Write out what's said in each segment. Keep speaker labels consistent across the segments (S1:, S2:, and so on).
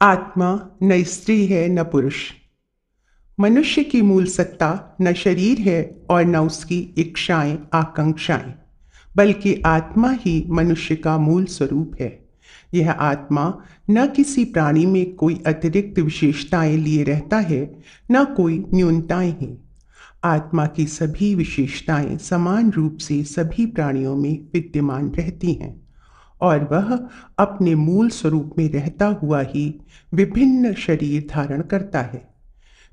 S1: आत्मा न स्त्री है न पुरुष। मनुष्य की मूल सत्ता न शरीर है और न उसकी इच्छाएं आकांक्षाएं, बल्कि आत्मा ही मनुष्य का मूल स्वरूप है। यह आत्मा न किसी प्राणी में कोई अतिरिक्त विशेषताएं लिए रहता है, न कोई न्यूनताएं हैं। आत्मा की सभी विशेषताएं समान रूप से सभी प्राणियों में विद्यमान रहती हैं और वह अपने मूल स्वरूप में रहता हुआ ही विभिन्न शरीर धारण करता है।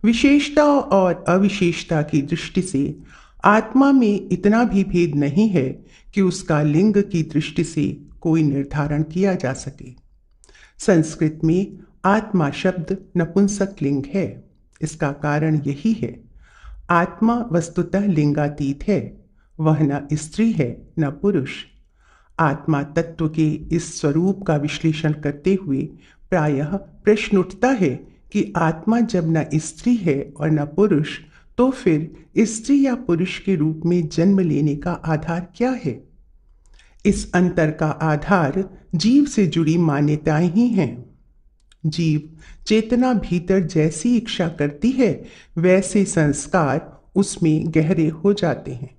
S1: विशेषता और अविशेषता की दृष्टि से आत्मा में इतना भी भेद नहीं है कि उसका लिंग की दृष्टि से कोई निर्धारण किया जा सके। संस्कृत में आत्मा शब्द नपुंसक लिंग है। इसका कारण यही है, आत्मा वस्तुतः लिंगातीत है, वह न स्त्री है न पुरुष। आत्मा तत्व के इस स्वरूप का विश्लेषण करते हुए प्रायः प्रश्न उठता है कि आत्मा जब न स्त्री है और न पुरुष, तो फिर स्त्री या पुरुष के रूप में जन्म लेने का आधार क्या है? इस अंतर का आधार जीव से जुड़ी मान्यताएं ही हैं। जीव चेतना भीतर जैसी इच्छा करती है, वैसे संस्कार उसमें गहरे हो जाते हैं।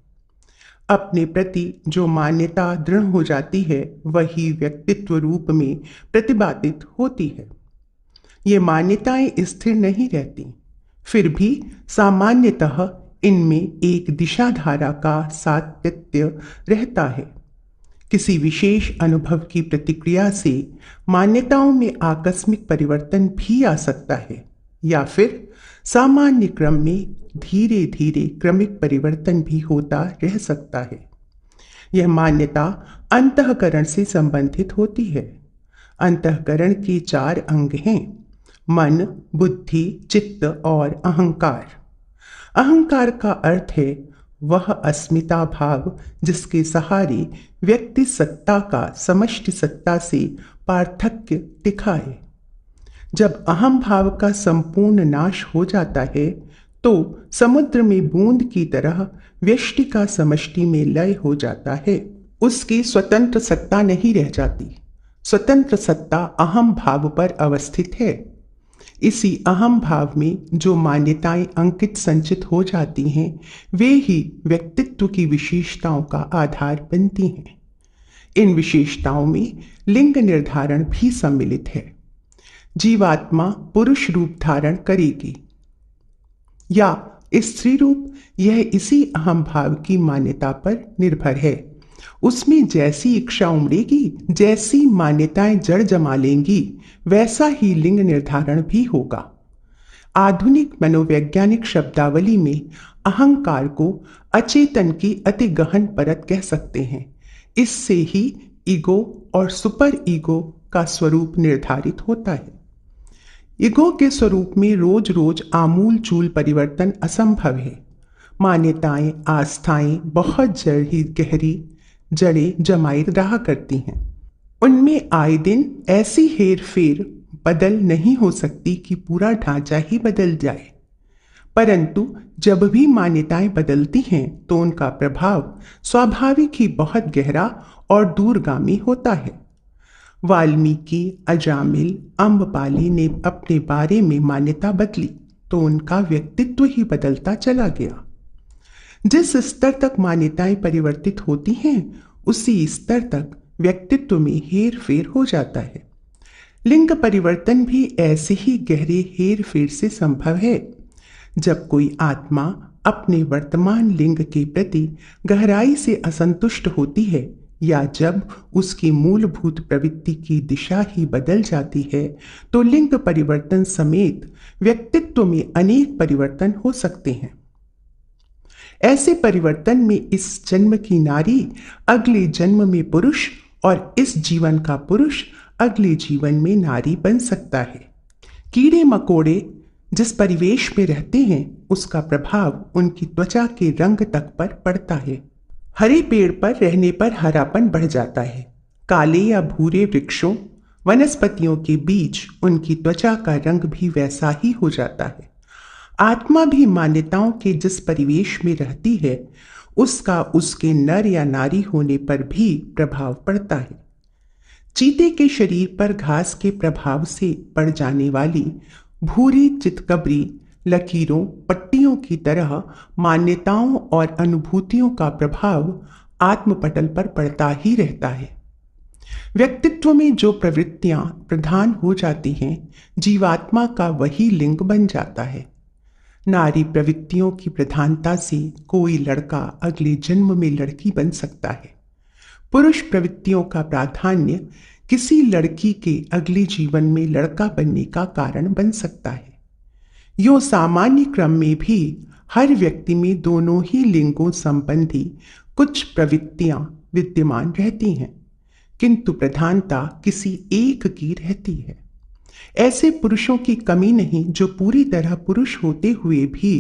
S1: अपने प्रति जो मान्यता दृढ़ हो जाती है, वही व्यक्तित्व रूप में प्रतिपादित होती है। ये मान्यताएं स्थिर नहीं रहती, फिर भी सामान्यतः इनमें एक दिशाधारा का सातत्य रहता है। किसी विशेष अनुभव की प्रतिक्रिया से मान्यताओं में आकस्मिक परिवर्तन भी आ सकता है, या फिर सामान्य क्रम में धीरे धीरे क्रमिक परिवर्तन भी होता रह सकता है। यह मान्यता अंतःकरण से संबंधित होती है। अंतःकरण के 4 अंग हैं: मन, बुद्धि, चित्त और अहंकार। अहंकार का अर्थ है वह अस्मिता भाव जिसके सहारे व्यक्ति सत्ता का समष्टि सत्ता से पार्थक्य दिखाए। जब अहम भाव का संपूर्ण नाश हो जाता है, तो समुद्र में बूंद की तरह व्यष्टि का समष्टि में लय हो जाता है। उसकी स्वतंत्र सत्ता नहीं रह जाती। स्वतंत्र सत्ता अहम भाव पर अवस्थित है। इसी अहम भाव में जो मान्यताएं अंकित संचित हो जाती हैं, वे ही व्यक्तित्व की विशेषताओं का आधार बनती हैं। इन विशेषताओं में लिंग निर्धारण भी सम्मिलित है। जीवात्मा पुरुष रूप धारण करेगी या स्त्री रूप, यह इसी अहम भाव की मान्यता पर निर्भर है। उसमें जैसी इच्छा उमड़ेगी, जैसी मान्यताएं जड़ जमा लेंगी, वैसा ही लिंग निर्धारण भी होगा। आधुनिक मनोवैज्ञानिक शब्दावली में अहंकार को अचेतन की अति गहन परत कह सकते हैं। इससे ही ईगो और सुपर ईगो का स्वरूप निर्धारित होता है। ईगो के स्वरूप में रोज रोज आमूल चूल परिवर्तन असंभव है। मान्यताएं, आस्थाएं बहुत गहरी जड़ें जमाए रहा करती हैं। उनमें आए दिन ऐसी हेर फेर बदल नहीं हो सकती कि पूरा ढांचा ही बदल जाए। परंतु जब भी मान्यताएं बदलती हैं, तो उनका प्रभाव स्वाभाविक ही बहुत गहरा और दूरगामी होता है। वाल्मीकि, अजामिल, अम्बपाली ने अपने बारे में मान्यता बदली, तो उनका व्यक्तित्व ही बदलता चला गया। जिस स्तर तक मान्यताएं परिवर्तित होती हैं, उसी स्तर तक व्यक्तित्व में हेर फेर हो जाता है। लिंग परिवर्तन भी ऐसे ही गहरे हेर फेर से संभव है। जब कोई आत्मा अपने वर्तमान लिंग के प्रति गहराई से असंतुष्ट होती है, या जब उसकी मूलभूत प्रवृत्ति की दिशा ही बदल जाती है, तो लिंग परिवर्तन समेत व्यक्तित्व में अनेक परिवर्तन हो सकते हैं। ऐसे परिवर्तन में इस जन्म की नारी अगले जन्म में पुरुष और इस जीवन का पुरुष अगले जीवन में नारी बन सकता है। कीड़े मकोड़े जिस परिवेश में रहते हैं, उसका प्रभाव उनकी त्वचा के रंग तक पर पड़ता है। हरे पेड़ पर रहने पर हरापन बढ़ जाता है। काले या भूरे वृक्षों, वनस्पतियों के बीच उनकी त्वचा का रंग भी वैसा ही हो जाता है। आत्मा भी मान्यताओं के जिस परिवेश में रहती है, उसका उसके नर या नारी होने पर भी प्रभाव पड़ता है। चीते के शरीर पर घास के प्रभाव से पड़ जाने वाली भूरी चितकबरी लकीरों पट्टियों की तरह मान्यताओं और अनुभूतियों का प्रभाव आत्मपटल पर पड़ता ही रहता है। व्यक्तित्व में जो प्रवृत्तियां प्रधान हो जाती हैं, जीवात्मा का वही लिंग बन जाता है। नारी प्रवृत्तियों की प्रधानता से कोई लड़का अगले जन्म में लड़की बन सकता है। पुरुष प्रवृत्तियों का प्राधान्य किसी लड़की के अगले जीवन में लड़का बनने का कारण बन सकता है। यो सामान्य क्रम में भी हर व्यक्ति में दोनों ही लिंगों संबंधी कुछ प्रवृत्तियां विद्यमान रहती हैं, किंतु प्रधानता किसी एक की रहती है। ऐसे पुरुषों की कमी नहीं जो पूरी तरह पुरुष होते हुए भी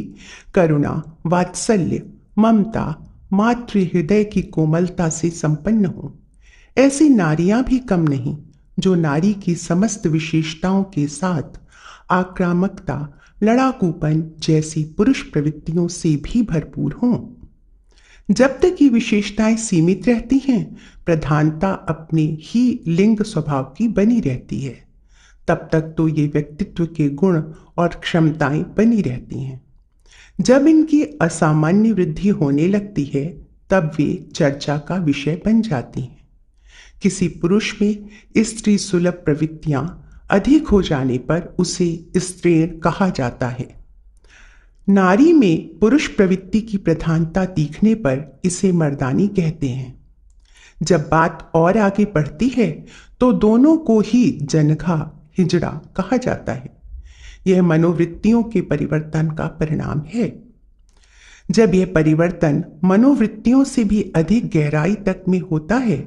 S1: करुणा, वात्सल्य, ममता, मातृ हृदय की कोमलता से संपन्न हो। ऐसी नारियां भी कम नहीं जो नारी की समस्त विशेषताओं के साथ आक्रामकता, लड़ाकूपन जैसी पुरुष प्रवृत्तियों से भी भरपूर हों। जब तक ये विशेषताएं सीमित रहती हैं, प्रधानता अपने ही लिंग स्वभाव की बनी रहती है। तब तक तो ये व्यक्तित्व के गुण और क्षमताएं बनी रहती हैं। जब इनकी असामान्य वृद्धि होने लगती है, तब वे चर्चा का विषय बन जाती हैं। किसी पुरुष में स्त्री सुलभ प्रवृत्तियां अधिक हो जाने पर उसे स्त्रीण कहा जाता है। नारी में पुरुष प्रवृत्ति की प्रधानता दिखने पर इसे मर्दानी कहते हैं। जब बात और आगे बढ़ती है तो दोनों को ही जनघा, हिजड़ा कहा जाता है। यह मनोवृत्तियों के परिवर्तन का परिणाम है। जब यह परिवर्तन मनोवृत्तियों से भी अधिक गहराई तक में होता है,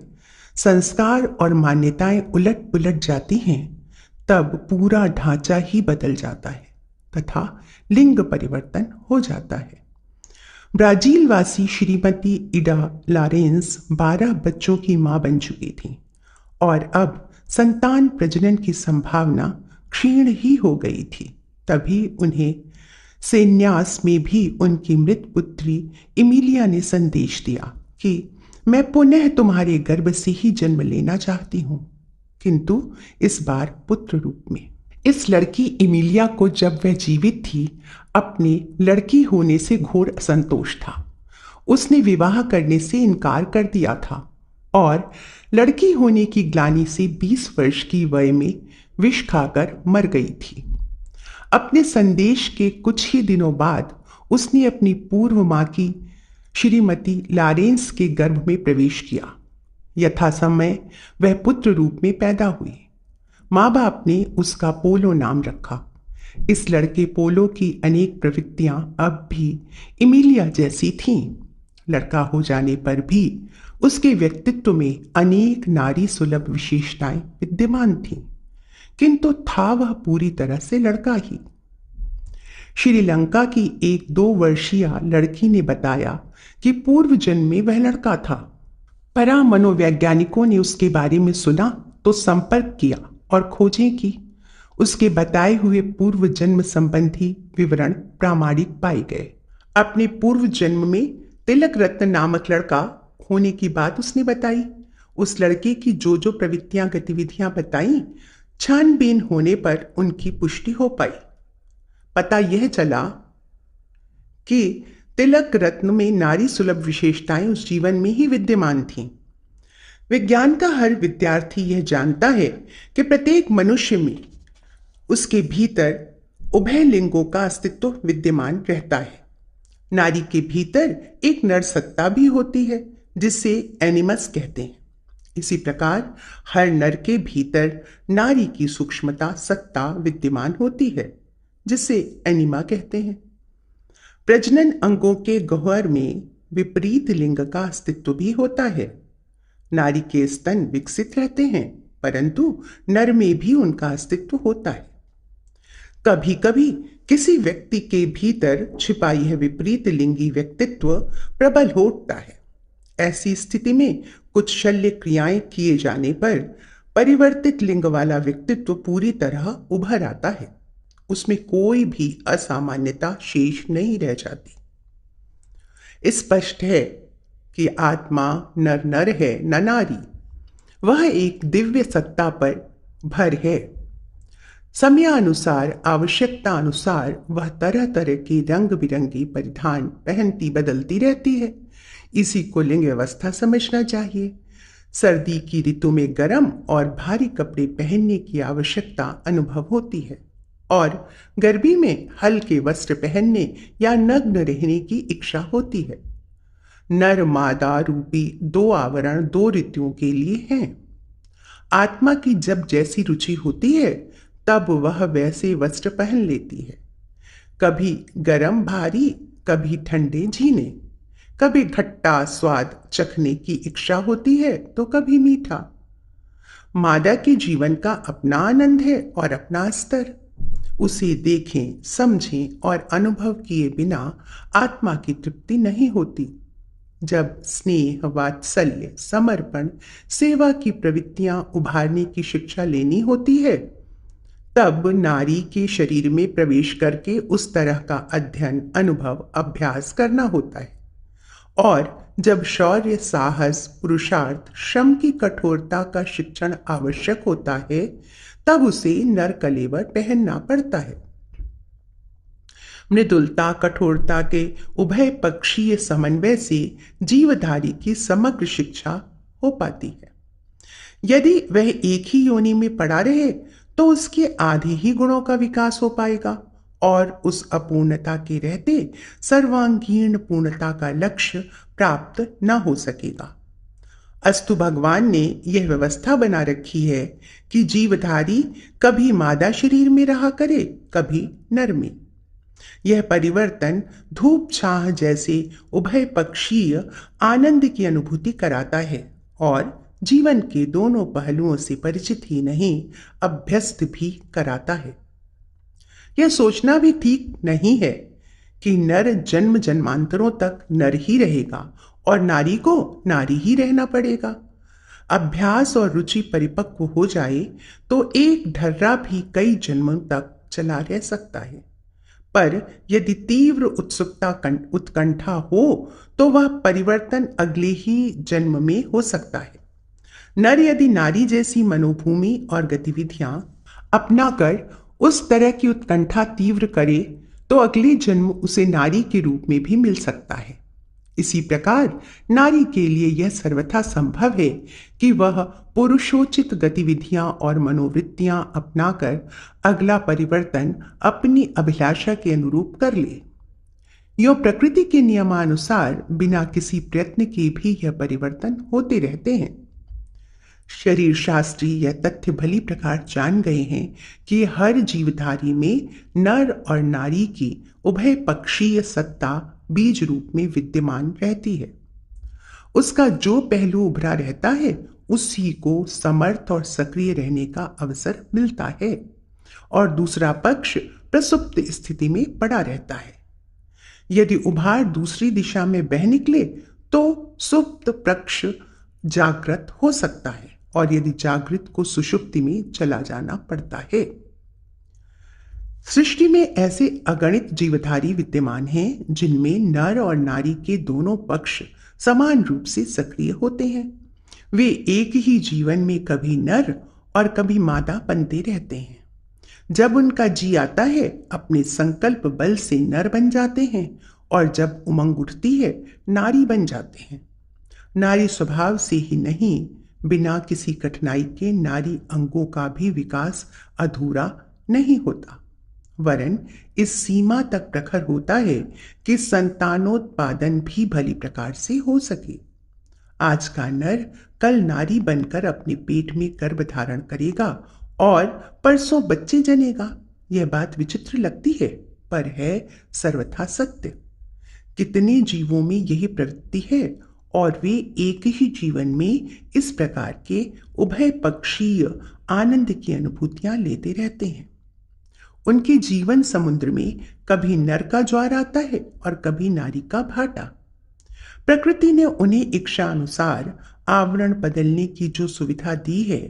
S1: संस्कार और मान्यताएं उलट पुलट जाती हैं, तब पूरा ढांचा ही बदल जाता है तथा लिंग परिवर्तन हो जाता है। ब्राजीलवासी श्रीमती इडा लॉरेंस 12 बच्चों की मां बन चुकी थी और अब संतान प्रजनन की संभावना क्षीण ही हो गई थी। तभी उन्हें सेन्यास में भी उनकी मृत पुत्री इमिलिया ने संदेश दिया कि मैं पुनः तुम्हारे गर्भ से ही जन्म लेना चाहती हूं, किंतु इस बार पुत्र रूप में। इस लड़की इमिलिया को जब वह जीवित थी, अपने लड़की होने से घोर असंतोष था। उसने विवाह करने से इनकार कर दिया था और लड़की होने की ग्लानि से 20 वर्ष की वय में विष खाकर मर गई थी। अपने संदेश के कुछ ही दिनों बाद उसने अपनी पूर्व मां की श्रीमती लॉरेंस के गर्भ में प्रवेश किया। यथासमय वह पुत्र रूप में पैदा हुई। माँ बाप ने उसका पोलो नाम रखा। इस लड़के पोलो की अनेक प्रवृत्तियां अब भी इमिलिया जैसी थीं। लड़का हो जाने पर भी उसके व्यक्तित्व में अनेक नारी सुलभ विशेषताएं विद्यमान थीं, किंतु था वह पूरी तरह से लड़का ही। श्रीलंका की एक 2 वर्षीय लड़की ने बताया कि पूर्व जन्म में वह लड़का था। परा मनोवैज्ञानिकों ने उसके बारे में सुना तो संपर्क किया और खोजें की। उसके बताए हुए पूर्व जन्म संबंधी विवरण प्रामाणिक पाए गए। अपने पूर्व जन्म में तिलक रत्न नामक लड़का होने की बात उसने बताई। उस लड़के की जो जो प्रवृत्तियां गतिविधियां बताई, छानबीन होने पर उनकी पुष्टि हो पाई। पता यह चला कि तिलक रत्न में नारी सुलभ विशेषताएं उस जीवन में ही विद्यमान थीं। विज्ञान का हर विद्यार्थी यह जानता है कि प्रत्येक मनुष्य में उसके भीतर उभय लिंगों का अस्तित्व विद्यमान रहता है। नारी के भीतर एक नर सत्ता भी होती है जिसे एनिमस कहते हैं। इसी प्रकार हर नर के भीतर नारी की सूक्ष्मता सत्ता विद्यमान होती है जिसे एनिमा कहते हैं। प्रजनन अंगों के गह्वर में विपरीत लिंग का अस्तित्व भी होता है। नारी के स्तन विकसित रहते हैं, परंतु नर में भी उनका अस्तित्व होता है। कभी कभी किसी व्यक्ति के भीतर छिपा यह विपरीत लिंगी व्यक्तित्व प्रबल हो उठता है। ऐसी स्थिति में कुछ शल्य क्रियाएं किए जाने पर परिवर्तित लिंग वाला व्यक्तित्व पूरी तरह उभर आता है। उसमें कोई भी असामान्यता शेष नहीं रह जाती। स्पष्ट है कि आत्मा नर नर है न नारी। वह एक दिव्य सत्ता पर भर है। समयानुसार, आवश्यकता अनुसार वह तरह तरह की रंग बिरंगी परिधान पहनती बदलती रहती है। इसी को लिंग अवस्था समझना चाहिए। सर्दी की ऋतु में गर्म और भारी कपड़े पहनने की आवश्यकता अनुभव होती है और गर्मी में हल्के वस्त्र पहनने या नग्न रहने की इच्छा होती है। नर मादा रूपी दो आवरण दो ऋतुओं के लिए हैं। आत्मा की जब जैसी रुचि होती है तब वह वैसे वस्त्र पहन लेती है। कभी गरम भारी, कभी ठंडे झीने, कभी खट्टा स्वाद चखने की इच्छा होती है तो कभी मीठा। मादा के जीवन का अपना आनंद है और अपना स्तर। उसे देखें, समझें और अनुभव किए बिना आत्मा की तृप्ति नहीं होती। जब स्नेह, वात्सल्य, समर्पण, सेवा की प्रवृत्तियां उभारने की शिक्षा लेनी होती है, तब नारी के शरीर में प्रवेश करके उस तरह का अध्ययन, अनुभव, अभ्यास करना होता है। और जब शौर्य, साहस, पुरुषार्थ, श्रम की कठोरता का शिक्षण आवश्यक होता है, तब उसे नर कलेवर पहनना पड़ता है। मृदुलता, कठोरता के उभय पक्षीय समन्वय से जीवधारी की समग्र शिक्षा हो पाती है। यदि वह एक ही योनि में पड़ा रहे तो उसके आधे ही गुणों का विकास हो पाएगा और उस अपूर्णता के रहते सर्वांगीण पूर्णता का लक्ष्य प्राप्त न हो सकेगा। अस्तु भगवान ने यह व्यवस्था बना रखी है कि जीवधारी कभी मादा शरीर में रहा करे, कभी नर में। यह परिवर्तन धूप छाह जैसे उभय पक्षीय आनंद की अनुभूति कराता है और जीवन के दोनों पहलुओं से परिचित ही नहीं, अभ्यस्त भी कराता है। यह सोचना भी ठीक नहीं है कि नर जन्म जन्मांतरों तक नर ही रहेगा और नारी को नारी ही रहना पड़ेगा। अभ्यास और रुचि परिपक्व हो जाए तो एक ढर्रा भी कई जन्मों तक चला रह सकता है, पर यदि तीव्र उत्सुकता उत्कंठा हो तो वह परिवर्तन अगले ही जन्म में हो सकता है। नर यदि नारी जैसी मनोभूमि और गतिविधियां अपनाकर उस तरह की उत्कंठा तीव्र करे तो अगले जन्म उसे नारी के रूप में भी मिल सकता है। इसी प्रकार नारी के लिए यह सर्वथा संभव है कि वह पुरुषोचित गतिविधियां और मनोवृत्तियां अपनाकर अगला परिवर्तन अपनी अभिलाषा के अनुरूप कर ले। यो प्रकृति के नियमानुसार बिना किसी प्रयत्न के भी यह परिवर्तन होते रहते हैं। शरीर शास्त्री यह तथ्य भली प्रकार जान गए हैं कि हर जीवधारी में नर और नारी की उभय पक्षीय सत्ता बीज रूप में विद्यमान रहती है। उसका जो पहलू उभरा रहता है उसी को समर्थ और सक्रिय रहने का अवसर मिलता है और दूसरा पक्ष प्रसुप्त स्थिति में पड़ा रहता है। यदि उभार दूसरी दिशा में बह निकले तो सुप्त पक्ष जागृत हो सकता है और यदि जागृत को सुषुप्ति में चला जाना पड़ता है। सृष्टि में ऐसे अगणित जीवधारी विद्यमान हैं जिनमें नर और नारी के दोनों पक्ष समान रूप से सक्रिय होते हैं। वे एक ही जीवन में कभी नर और कभी मादा बनते रहते हैं। जब उनका जी आता है अपने संकल्प बल से नर बन जाते हैं और जब उमंग उठती है नारी बन जाते हैं। नारी स्वभाव से ही नहीं, बिना किसी कठिनाई के नारी अंगों का भी विकास अधूरा नहीं होता, वरन इस सीमा तक प्रखर होता है कि संतानोत्पादन भी भली प्रकार से हो सके। आज का नर कल नारी बनकर अपने पेट में गर्भ धारण करेगा और परसों बच्चे जनेगा। यह बात विचित्र लगती है पर है सर्वथा सत्य। कितने जीवों में यही प्रवृत्ति है और वे एक ही जीवन में इस प्रकार के उभय पक्षीय आनंद की अनुभूतियां लेते रहते हैं। उनके जीवन समुद्र में कभी नर का ज्वार आता है और कभी नारी का भाटा। प्रकृति ने उन्हें इच्छा अनुसार आवरण बदलने की जो सुविधा दी है,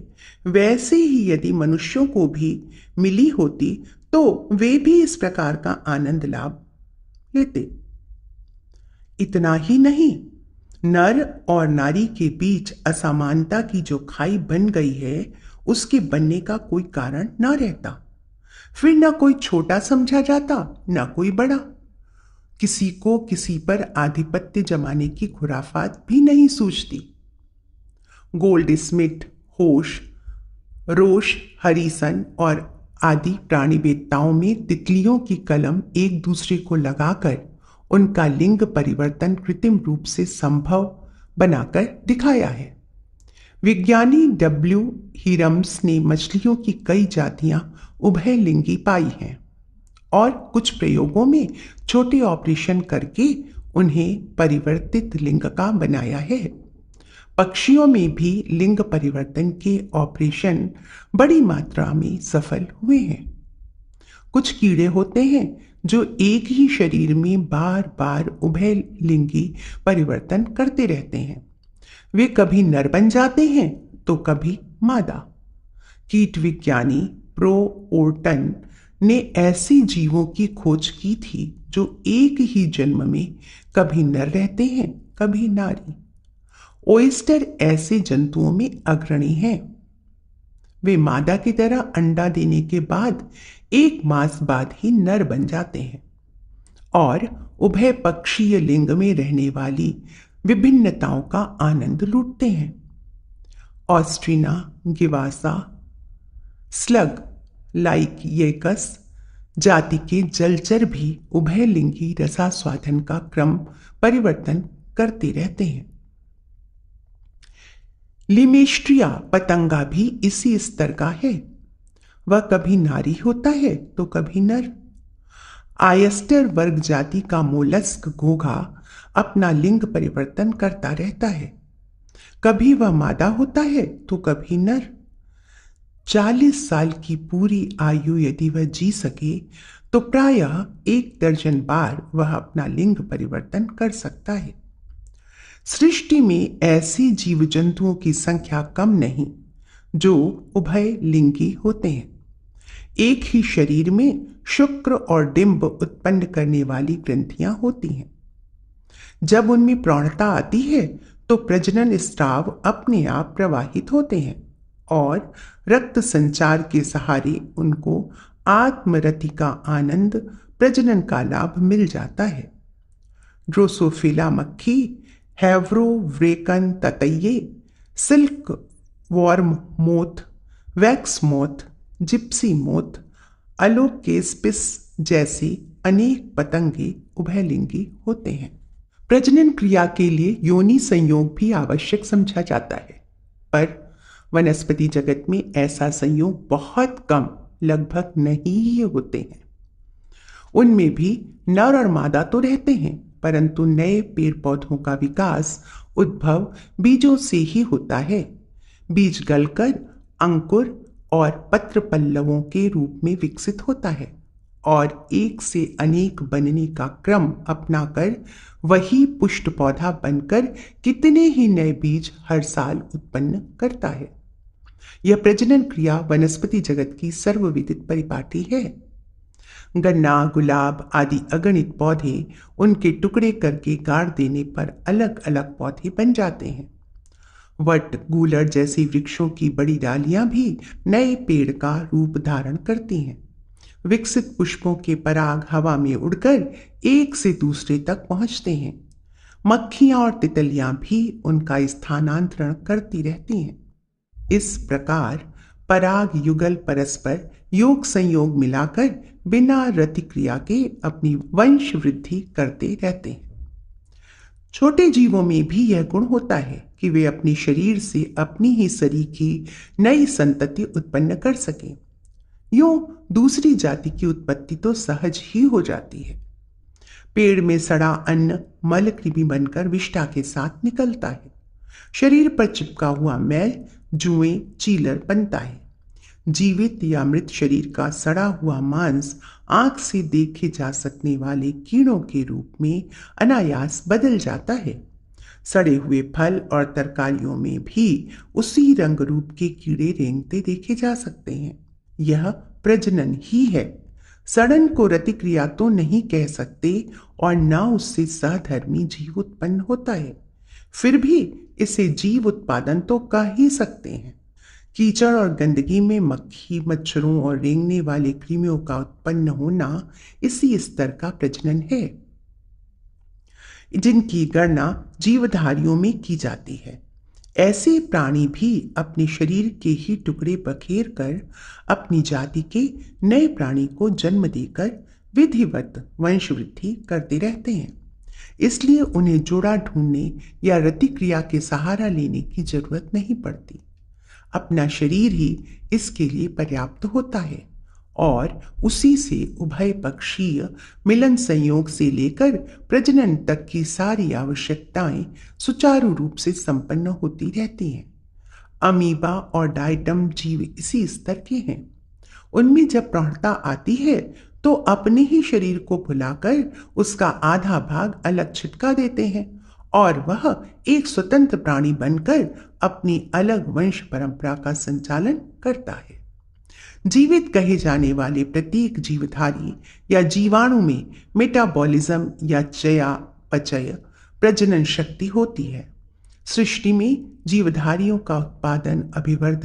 S1: वैसे ही यदि मनुष्यों को भी मिली होती तो वे भी इस प्रकार का आनंद लाभ लेते। इतना ही नहीं, नर और नारी के बीच असमानता की जो खाई बन गई है, उसके बनने का कोई कारण न रहता। फिर न कोई छोटा समझा जाता, न कोई बड़ा। किसी को किसी पर आधिपत्य जमाने की खुराफात भी नहीं सूझती। गोल्ड स्मिथ, होश, रोश, हरिसन और आदि प्राणीवेत्ताओं में तितलियों की कलम एक दूसरे को लगाकर उनका लिंग परिवर्तन कृत्रिम रूप से संभव बनाकर दिखाया है। विज्ञानी डब्ल्यू हिरम्स ने मछलियों की कई जातियां उभयलिंगी पाई हैं और कुछ प्रयोगों में छोटे ऑपरेशन करके उन्हें परिवर्तित लिंग का बनाया है। पक्षियों में भी लिंग परिवर्तन के ऑपरेशन बड़ी मात्रा में सफल हुए हैं। कुछ कीड़े होते हैं जो एक ही शरीर में बार बार उभयलिंगी परिवर्तन करते रहते हैं। वे कभी नर बन जाते हैं तो कभी मादा। कीट विज्ञानी प्रो ओर्टन ने ऐसे जीवों की खोज की थी जो एक ही जन्म में कभी नर रहते हैं कभी नारी। ओयस्टर ऐसे जंतुओं में अग्रणी हैं। वे मादा की तरह अंडा देने के बाद 1 मास बाद ही नर बन जाते हैं और उभय पक्षीय लिंग में रहने वाली विभिन्नताओं का आनंद लूटते हैं। ऑस्ट्रिना गिवासा स्लग लाइकियकस जाति के जलचर भी उभयलिंगी रसास्वादन का क्रम परिवर्तन करते रहते हैं। लिमेस्ट्रिया पतंगा भी इसी स्तर का है। वह कभी नारी होता है तो कभी नर। आयस्टर वर्ग जाति का मोलस्क घोंघा अपना लिंग परिवर्तन करता रहता है। कभी वह मादा होता है तो कभी नर। 40 साल की पूरी आयु यदि वह जी सके तो प्रायः 1 दर्जन बार वह अपना लिंग परिवर्तन कर सकता है। सृष्टि में ऐसे जीव जंतुओं की संख्या कम नहीं जो उभय लिंगी होते हैं। एक ही शरीर में शुक्र और डिंब उत्पन्न करने वाली ग्रंथियां होती हैं। जब उनमें प्रौढ़ता आती है तो प्रजनन स्राव अपने आप प्रवाहित होते हैं और रक्त संचार के सहारे उनको आत्मरति का आनंद, प्रजनन का लाभ मिल जाता है। ड्रोसोफिला मक्खी, हैवरोव्रेकन ततैये, silkworm moth, wax moth, gypsy moth, अलोकेस्पिस जैसे अनेक पतंगे उभयलिंगी होते हैं। प्रजनन क्रिया के लिए योनि संयोग भी आवश्यक समझा जाता है, पर वनस्पति जगत में ऐसा संयोग बहुत कम, लगभग नहीं ही होते हैं। उनमें भी नर और मादा तो रहते हैं, परंतु नए पेड़ पौधों का विकास उद्भव बीजों से ही होता है। बीज गलकर अंकुर और पत्र पल्लवों के रूप में विकसित होता है और एक से अनेक बनने का क्रम अपनाकर वही पुष्ट पौधा बनकर कितने ही नए बीज हर साल उत्पन्न करता है। यह प्रजनन क्रिया वनस्पति जगत की सर्वविदित परिपाटी है। गन्ना, गुलाब आदि अगणित पौधे उनके टुकड़े करके गाड़ देने पर अलग अलग पौधे बन जाते हैं। वट, गूलर जैसे वृक्षों की बड़ी डालियां भी नए पेड़ का रूप धारण करती हैं। विकसित पुष्पों के पराग हवा में उड़कर एक से दूसरे तक पहुंचते हैं। मक्खियां और तितलियां भी उनका स्थानांतरण करती रहती हैं। इस प्रकार पराग युगल परस्पर योग संयोग मिलाकर बिना रतिक्रिया के अपनी वंश वृद्धि करते रहते हैं। छोटे जीवों में भी यह गुण होता है कि वे अपने शरीर से अपनी ही सरीखी नई संतति उत्पन्न कर सकें। यूं दूसरी जाति की उत्पत्ति तो सहज ही हो जाती है। पेड़ में सड़ा अन्न मल कृमि बनकर विष्ठा के साथ निकलता है। शरीर पर चिपका हुआ मैल जुएं चीलर बनता है। जीवित या मृत शरीर का सड़ा हुआ मांस आंख से देखे जा सकने वाले कीड़ों के रूप में अनायास बदल जाता है। सड़े हुए फल और तरकारियों में भी उसी रंग रूप के कीड़े रेंगते देखे जा सकते हैं। यह प्रजनन ही है। सड़न को रतिक्रिया तो नहीं कह सकते और न उससे सहधर्मी जीव उत्पन्न होता है, फिर भी इसे जीव उत्पादन तो कह ही सकते हैं। कीचड़ और गंदगी में मक्खी, मच्छरों और रेंगने वाले कृमियों का उत्पन्न होना इसी स्तर का प्रजनन है, जिनकी गणना जीवधारियों में की जाती है। ऐसे प्राणी भी अपने शरीर के ही टुकड़े बखेर कर अपनी जाति के नए प्राणी को जन्म देकर विधिवत वंशवृद्धि करते रहते हैं। इसलिए उन्हें जोड़ा ढूंढने या रतिक्रिया के सहारा लेने की जरूरत नहीं पड़ती। अपना शरीर ही इसके लिए पर्याप्त होता है और उसी से उभय पक्षीय मिलन संयोग से लेकर प्रजनन तक की सारी आवश्यकताएं सुचारू रूप से संपन्न होती रहती हैं। अमीबा और डायटम जीव इसी स्तर के हैं। उनमें जब प्रौढ़ता आती है तो अपने ही शरीर को भुलाकर उसका आधा भाग अलग छिटका देते हैं और वह एक स्वतंत्र प्राणी बनकर अपनी अलग वंश परंपरा का संचालन करता है। जीवित कहे जाने वाले प्रत्येक जीवधारी या जीवाणु में मेटाबॉलिज्म या चयापचय प्रजनन शक्ति होती है। सृष्टि में जीवधारियों का उत्पादन, अभिवर्धन